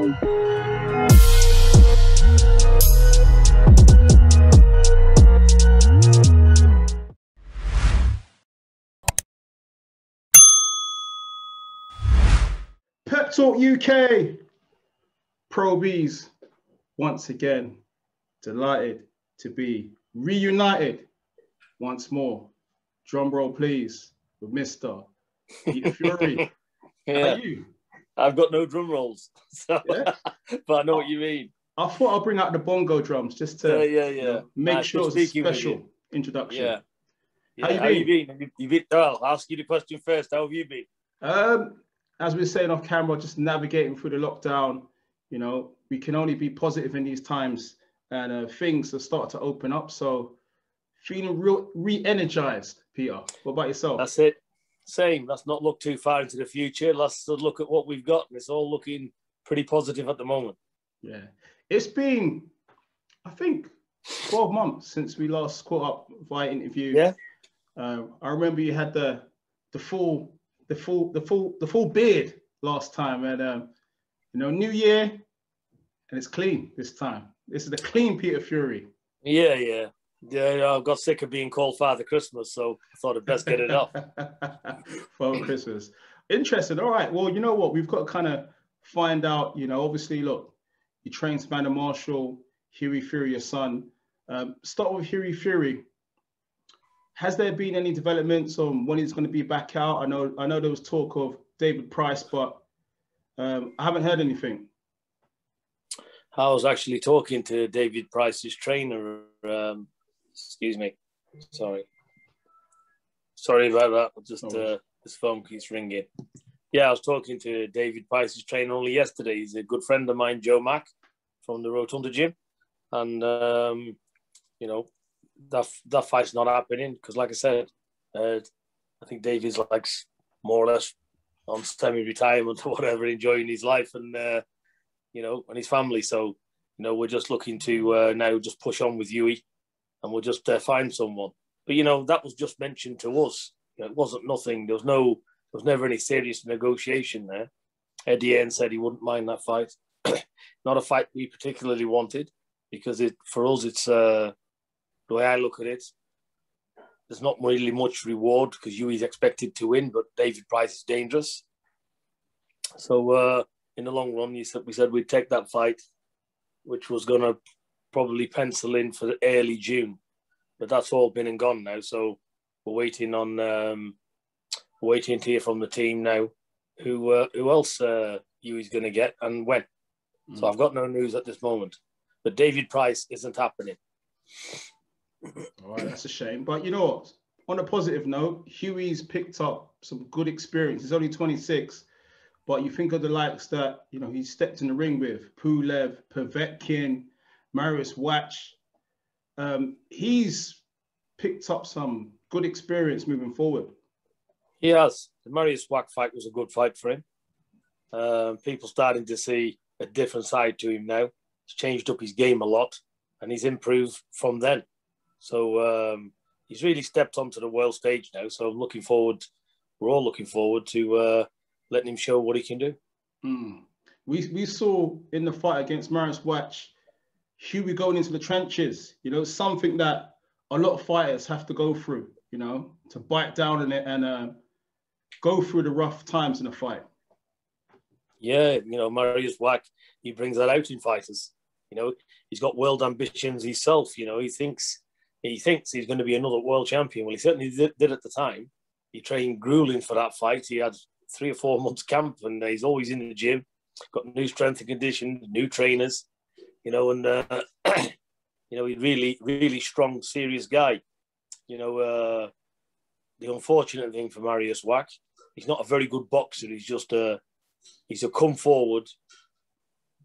Pep Talk UK, Pro Bs, once again, delighted to be reunited once more. Drum roll, please, with Mr. Peter Fury. Yeah. How are you? I've got no drum rolls, so, Yeah? but I know what you mean. I thought I'll bring out the bongo drums just to You know, make sure it was a speaking with special you. introduction. Yeah. How you been? I'll ask you the question first. How have you been? As we were saying off camera, just navigating through the lockdown. You know, we can only be positive in these times, and things have started to open up. So feeling re-energized, Peter. What about yourself? That's it. Same. Let's not look too far into the future. Let's look at what we've got. And it's all looking pretty positive at the moment. Yeah. It's been, I think, 12 months since we last caught up via interview. Yeah. I remember you had the full beard last time, and new year, and it's clean this time. This is the clean Peter Fury. Yeah. I've got sick of being called Father Christmas, so I thought I'd best get it off. Father Christmas. Interesting. All right. Well, you know what? We've got to kind of find out, obviously, look, you trained Savannah Marshall, Hughie Fury, your son. Start with Hughie Fury. Has there been any developments on when he's going to be back out? I know there was talk of David Price, but I haven't heard anything. I was actually talking to David Price's trainer. Excuse me. Sorry about that. Just this phone keeps ringing. Yeah, I was talking to David Price's trainer only yesterday. He's a good friend of mine, Joe Mack, from the Rotunda gym. And, that fight's not happening because, like I said, I think David's like more or less on semi-retirement or whatever, enjoying his life and, and his family. So, we're just looking to now just push on with Hughie and we'll just find someone. But, that was just mentioned to us. It wasn't nothing. There was never any serious negotiation there. Eddie said he wouldn't mind that fight. Not a fight we particularly wanted because for us, it's the way I look at it, there's not really much reward because Hughie's expected to win, but David Price is dangerous. So in the long run, we said we'd take that fight, which was going to probably pencil in for early June, but that's all been and gone now. So we're waiting to hear from the team now who else Hughie's going to get and when. So I've got no news at this moment, but David Price isn't happening. All right, that's a shame. But you know what? On a positive note, Hughie's picked up some good experience. He's only 26, but you think of the likes that, he stepped in the ring with, Pulev, Povetkin, Mariusz Wach. He's picked up some good experience moving forward. He has. The Mariusz Wach fight was a good fight for him. People starting to see a different side to him now. He's changed up his game a lot, and he's improved from then. So he's really stepped onto the world stage now. So I'm looking forward. We're all looking forward to letting him show what he can do. We saw in the fight against Mariusz Wach, Hughie going into the trenches. Something that a lot of fighters have to go through. To bite down on it and go through the rough times in a fight. Yeah, Mariusz Wach, he brings that out in fighters. He's got world ambitions himself. He thinks he's going to be another world champion. Well, he certainly did at the time. He trained grueling for that fight. He had 3 or 4 months camp, and he's always in the gym. Got new strength and conditioning, new trainers. He's really, really strong, serious guy. The unfortunate thing for Mariusz Wach, he's not a very good boxer. He's just he's a come forward,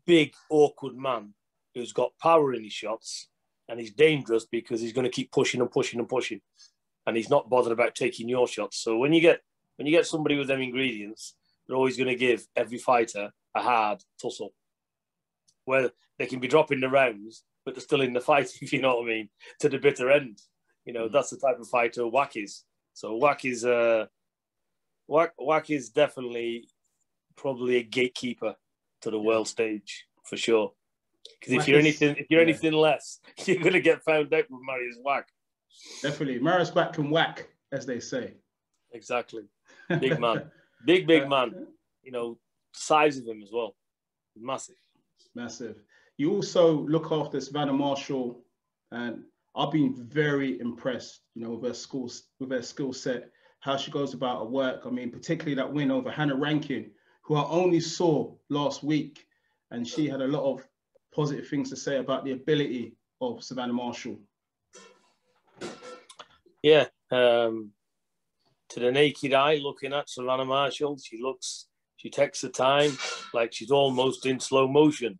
big, awkward man who's got power in his shots. And he's dangerous because he's going to keep pushing and pushing and pushing, and he's not bothered about taking your shots. So when you get somebody with them ingredients, they're always going to give every fighter a hard tussle, where they can be dropping the rounds, but they're still in the fight. If you know what I mean, to the bitter end. That's the type of fighter Wach is. So Wach is definitely probably a gatekeeper to the world stage for sure. Because if Whack you're anything less, you're going to get found out with Marius Whack. Definitely, Marius Whack can whack, as they say. Exactly, big man, big man. You know, size of him as well, massive. Massive. You also look after Savannah Marshall, and I've been very impressed, you know, with her skill set, how she goes about her work. I mean, particularly that win over Hannah Rankin, who I only saw last week, and she had a lot of positive things to say about the ability of Savannah Marshall. Yeah, to the naked eye, looking at Savannah Marshall, she takes the time like she's almost in slow motion.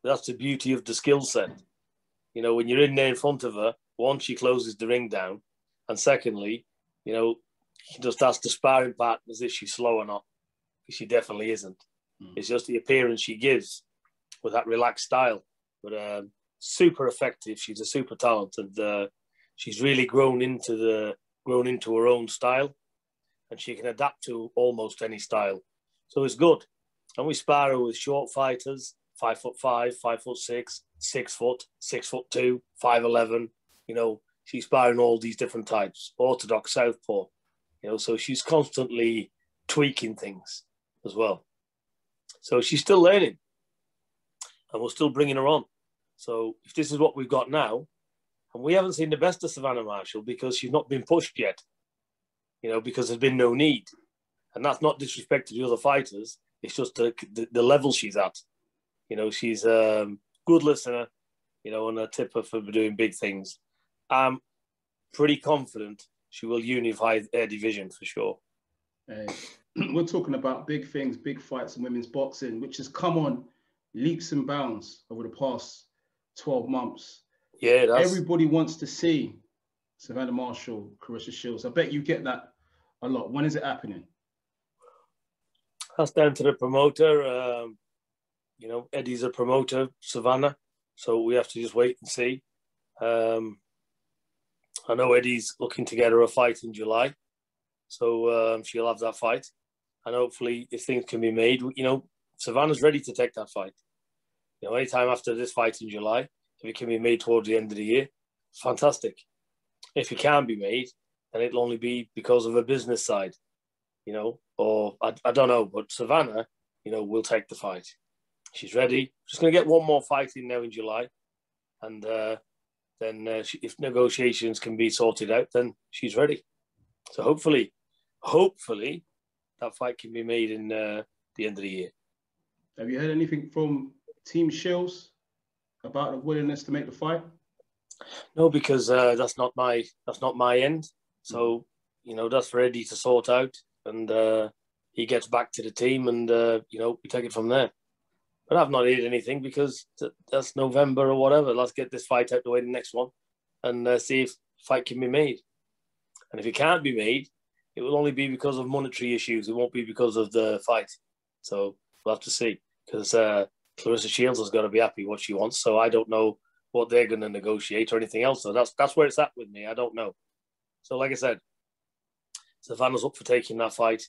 That's the beauty of the skill set. You know, when you're in there in front of her, one, she closes the ring down, and secondly, you know, she just asks the sparring partners if she's slow or not, because she definitely isn't. It's just the appearance she gives with that relaxed style. But super effective. She's a super talented. She's really grown into her own style, and she can adapt to almost any style. So it's good. And we spar her with short fighters, 5'5", 5'6", 6 foot, 6'2", 5'11". You know, she's sparring all these different types, orthodox, southpaw. You know, so she's constantly tweaking things as well. So she's still learning, and we're still bringing her on. So if this is what we've got now, and we haven't seen the best of Savannah Marshall because she's not been pushed yet, you know, because there's been no need. And that's not disrespect to the other fighters. It's just the level she's at. You know, she's a good listener, you know, and a tipper for doing big things. I'm pretty confident she will unify their division for sure. Hey, we're talking about big things, big fights in women's boxing, which has come on leaps and bounds over the past 12 months. Yeah, everybody wants to see Savannah Marshall, Claressa Shields. I bet you get that a lot. When is it happening? That's down to the promoter. You know, Eddie's a promoter, Savannah, so we have to just wait and see. I know Eddie's looking to get her a fight in July, so she'll have that fight. And hopefully, if things can be made, you know, Savannah's ready to take that fight. You know, anytime after this fight in July, if it can be made towards the end of the year, fantastic. If it can't be made, then it'll only be because of a business side, you know, or I don't know. But Savannah, you know, will take the fight. She's ready. She's going to get one more fight in now in July. And then if negotiations can be sorted out, then she's ready. So hopefully that fight can be made in the end of the year. Have you heard anything from Team Shields about the willingness to make the fight? No, because that's not my end. So, you know, that's for Eddie to sort out, and he gets back to the team, and you know, we take it from there. But I've not heard anything because that's November or whatever. Let's get this fight out the way, the next one, and see if the fight can be made. And if it can't be made, it will only be because of monetary issues. It won't be because of the fight. So we'll have to see, because Claressa Shields has got to be happy what she wants. So I don't know what they're going to negotiate or anything else. So that's where it's at with me. I don't know. So like I said, Savannah's up for taking that fight.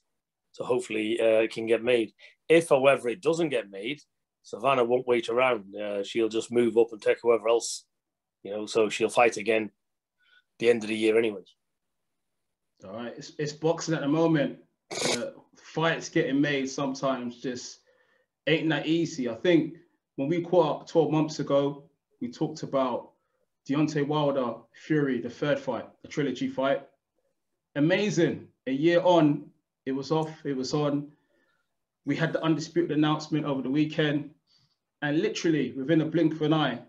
So hopefully it can get made. If, however, it doesn't get made, Savannah won't wait around. She'll just move up and take whoever else, you know, so she'll fight again the end of the year anyway. All right. It's boxing at the moment. Fights getting made sometimes just ain't that easy. I think when we caught up 12 months ago, we talked about Deontay Wilder, Fury, the third fight, the trilogy fight. Amazing. A year on, it was off, it was on. We had the undisputed announcement over the weekend. And literally, within a blink of an eye,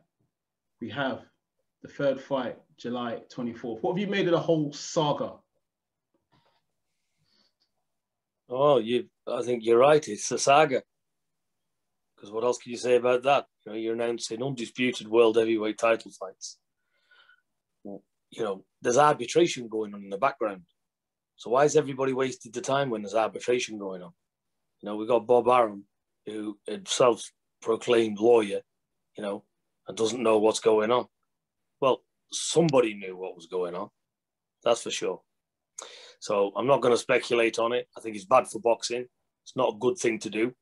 we have the third fight, July 24th. What have you made of the whole saga? Oh, I think you're right. It's a saga. Because what else can you say about that? You know, you're announcing undisputed world heavyweight title fights. You know, there's arbitration going on in the background. So why is everybody wasted the time when there's arbitration going on? You know, we've got Bob Arum, who himself proclaimed lawyer, you know, and doesn't know what's going on. Well, somebody knew what was going on. That's for sure. So I'm not going to speculate on it. I think it's bad for boxing. It's not a good thing to do.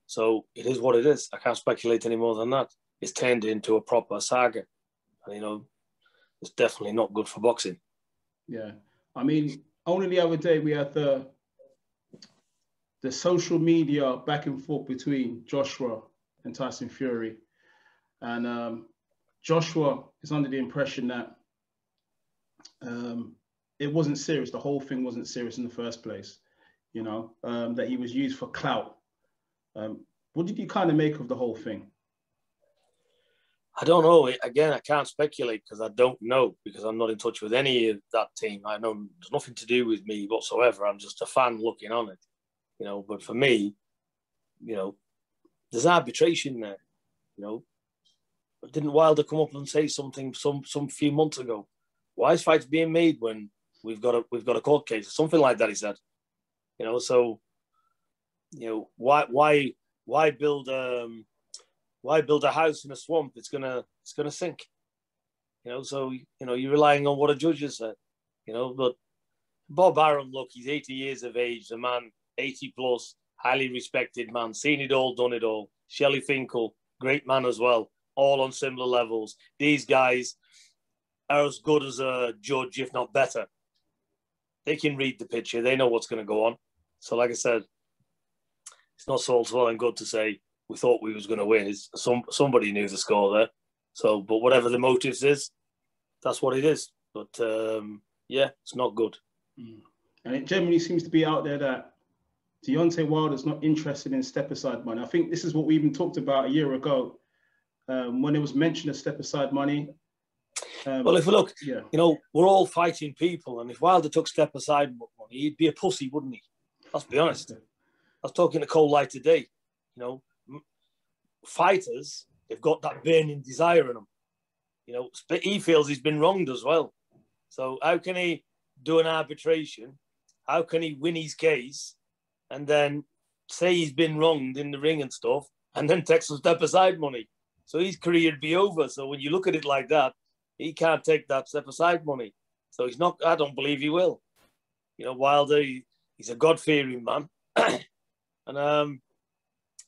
So it is what it is. I can't speculate any more than that. It's turned into a proper saga. And, you know, it's definitely not good for boxing. Yeah. I mean, only the other day we had the social media back and forth between Joshua and Tyson Fury. And Joshua is under the impression that it wasn't serious. The whole thing wasn't serious in the first place, you know, that he was used for clout. What did you kind of make of the whole thing? I don't know. Again, I can't speculate because I don't know, because I'm not in touch with any of that team. I know there's nothing to do with me whatsoever. I'm just a fan looking on it, you know. But for me, you know, there's arbitration there, you know. Didn't Wilder come up and say something some few months ago? Why is fights being made when we've got a court case? Something like that, he said. You know, so you know, why build a house in a swamp? It's gonna sink. You know, so you know, you're relying on what a judge has said. You know, but Bob Arum, look, he's 80 years of age, a man 80 plus, highly respected man, seen it all, done it all. Shelley Finkel, great man as well, all on similar levels. These guys are as good as a judge, if not better. They can read the picture. They know what's going to go on. So, like I said, it's not so well and good to say we thought we was going to win. Somebody knew the score there. So, but whatever the motives is, that's what it is. But yeah, it's not good. And it generally seems to be out there that Deontay Wilder's not interested in step-aside money. I think this is what we even talked about a year ago when it was mentioned of step-aside money. Well, if we look, you know, we're all fighting people, and if Wilder took step-aside money, he'd be a pussy, wouldn't he? Let's be honest. I was talking to Cole Light today. You know, fighters, they've got that burning desire in them. You know, he feels he's been wronged as well. So how can he do an arbitration? How can he win his case and then say he's been wronged in the ring and stuff, and then take some step-aside money? So his career would be over. So when you look at it like that, he can't take that step-aside money. So he's not, I don't believe he will. You know, Wilder, he's a God-fearing man. And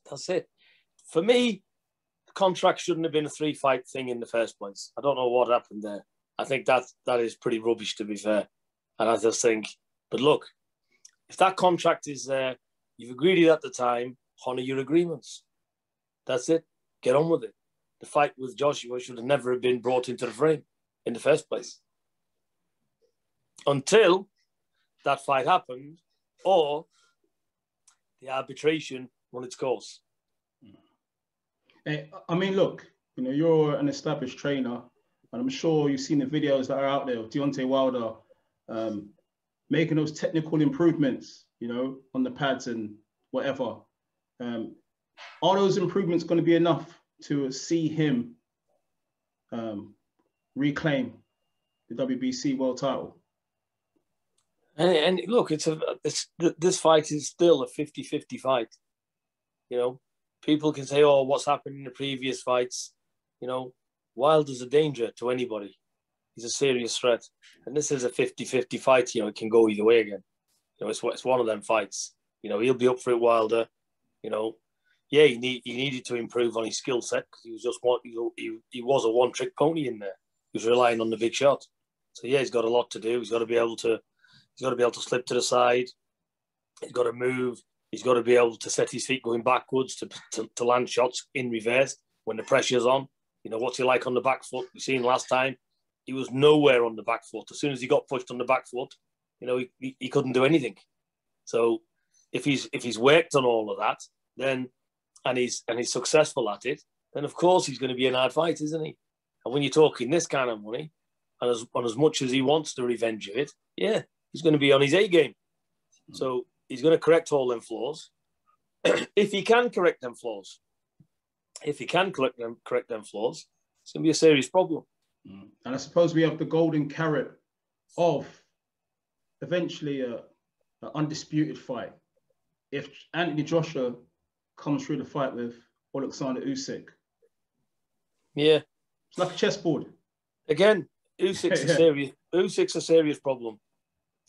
that's it. For me, the contract shouldn't have been a 3-fight thing in the first place. I don't know what happened there. I think that is pretty rubbish, to be fair. And I just think, but look, if that contract is there, you've agreed it at the time, honour your agreements. That's it. Get on with it. The fight with Joshua should have never been brought into the frame in the first place. Until that fight happened, or the arbitration run its course. I mean, look, you know, you're an established trainer, and I'm sure you've seen the videos that are out there of Deontay Wilder making those technical improvements, you know, on the pads and whatever. Are those improvements going to be enough to see him reclaim the WBC world title? And look, this fight is still a 50-50 fight. You know, people can say, oh, what's happened in the previous fights? You know, Wilder's a danger to anybody. He's a serious threat. And this is a 50-50 fight. You know, it can go either way again. You know, it's one of them fights. You know, he'll be up for it, Wilder. You know, yeah, he needed to improve on his skill set because he was just he was a one-trick pony in there. He was relying on the big shot. So yeah, he's got a lot to do. He's got to be able to slip to the side. He's got to move. He's got to be able to set his feet going backwards to land shots in reverse when the pressure's on. You know, what's he like on the back foot? We've seen last time, he was nowhere on the back foot. As soon as he got pushed on the back foot, you know, he couldn't do anything. So if he's worked on all of that, then and he's successful at it, then of course he's going to be an hard fight, isn't he? And when you're talking this kind of money, and as much as he wants the revenge of it, yeah, he's going to be on his A game. So he's going to correct all them flaws. If he can correct them flaws, it's going to be a serious problem. And I suppose we have the golden carrot of eventually an undisputed fight. If Anthony Joshua comes through the fight with Alexander Usyk. Yeah. It's like a chessboard. Again, Usyk's a serious problem.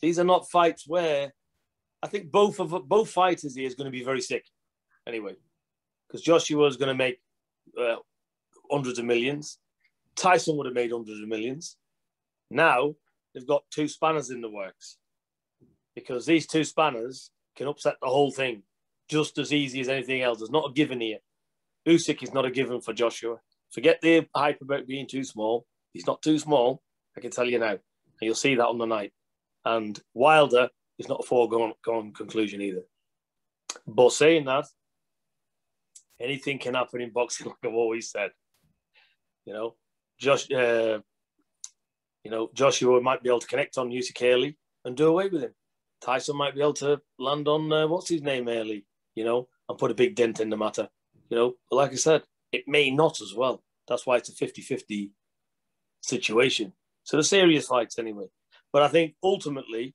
These are not fights where I think both fighters here is going to be very sick. Anyway, because Joshua was going to make hundreds of millions. Tyson would have made hundreds of millions. Now they've got two spanners in the works, because these two spanners can upset the whole thing just as easy as anything else. There's not a given here. Usyk is not a given for Joshua. Forget the hype about being too small. He's not too small, I can tell you now. And you'll see that on the night. And Wilder is not a foregone conclusion either. But saying that, anything can happen in boxing, like I've always said. Joshua might be able to connect on Usyk early and do away with him. Tyson might be able to land on, what's his name, early, and put a big dent in the matter. But like I said, it may not as well. That's why it's a 50-50 situation. So the serious fights anyway. But I think ultimately,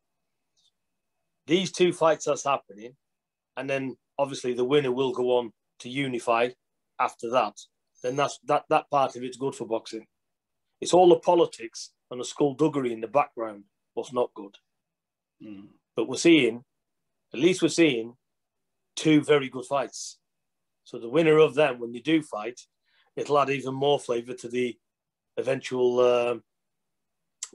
these two fights that's happening, and then obviously the winner will go on to unify after that, then that part of it's good for boxing. It's all the politics and the skullduggery in the background what's not good. But at least we're seeing two very good fights. So the winner of them, when they do fight, it'll add even more flavour to the eventual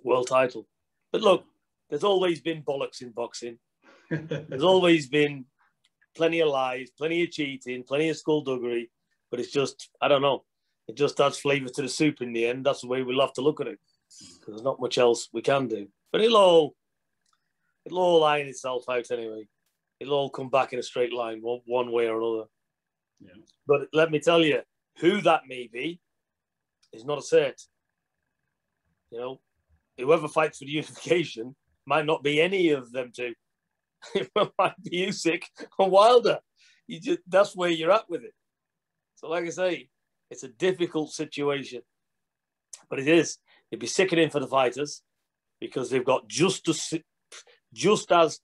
world title. But look, there's always been bollocks in boxing. There's always been plenty of lies, plenty of cheating, plenty of skullduggery. But it's just, I don't know, it just adds flavour to the soup in the end. That's the way we'll have to look at it, because there's not much else we can do. But it'll all iron itself out anyway. It'll all come back in a straight line, one way or another. Yeah. But let me tell you, who that may be is not a cert. Whoever fights for the unification might not be any of them two. It might be Usyk or Wilder. That's where you're at with it. So like I say, it's a difficult situation. But it is. It'd be sickening for the fighters, because they've got just as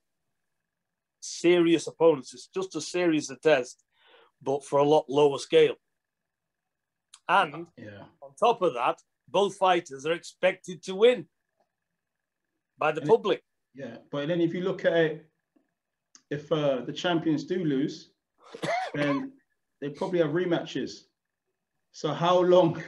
serious opponents. It's just as serious a test, but for a lot lower scale. And on top of that, both fighters are expected to win by the public. Yeah, but then if you look at it, if the champions do lose, then they probably have rematches. So how long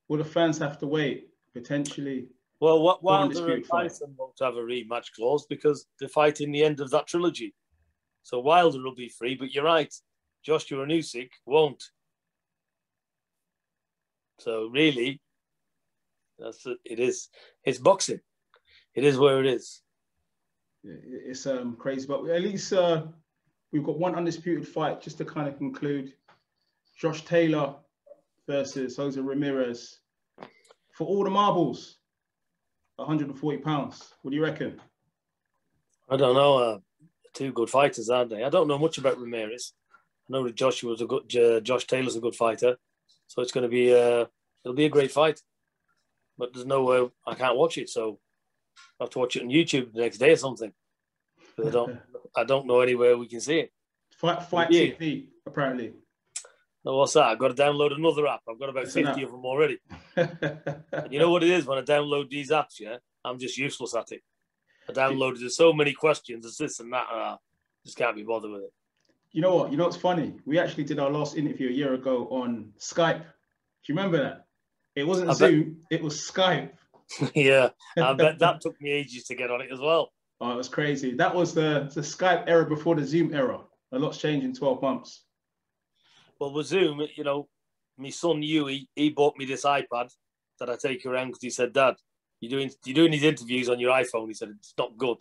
will the fans have to wait, potentially? Well, Wilder and Tyson won't have a rematch clause because they're fighting the end of that trilogy. So Wilder will be free, but you're right, Joshua and Usyk won't. So really, it is. It's boxing. It is where it is. It's crazy, but at least we've got one undisputed fight just to kind of conclude. Josh Taylor versus Jose Ramirez for all the marbles, 140 pounds. What do you reckon? I don't know. Two good fighters, aren't they? I don't know much about Ramirez. I know that Josh Taylor's a good fighter, so it's going to be it'll be a great fight. But there's no way I can't watch it, so I have to watch it on YouTube the next day or something. I don't know anywhere we can see it. Fight TV, apparently. No, what's that? I've got to download another app. I've got about 50 of them already. And you know what it is when I download these apps, yeah? I'm just useless at it. I downloaded there's so many questions, there's this and that, just can't be bothered with it. You know what? You know what's funny? We actually did our last interview a year ago on Skype. Do you remember that? It wasn't Zoom, it was Skype. Yeah, I bet that took me ages to get on it as well. Oh, it was crazy. That was the Skype era before the Zoom era. A lot's changed in 12 months. Well, with Zoom, my son Yui, he bought me this iPad that I take around because he said, Dad, you're doing these interviews on your iPhone. He said, it's not good.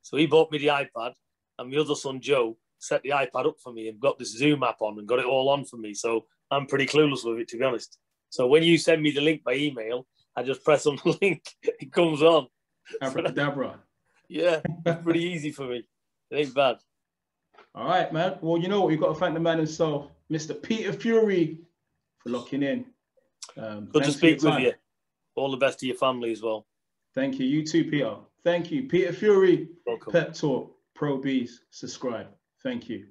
So he bought me the iPad, and my other son Joe set the iPad up for me and got this Zoom app on and got it all on for me. So I'm pretty clueless with it, to be honest. So when you send me the link by email, I just press on the link. It comes on. Abracadabra. Yeah, it's pretty easy for me. It ain't bad. All right, man. Well, you know what? We've got to thank the man himself, Mr. Peter Fury, for locking in. Good to speak with you. All the best to your family as well. Thank you. You too, Peter. Thank you. Peter Fury, welcome. Pep Talk, Pro Bees, subscribe. Thank you.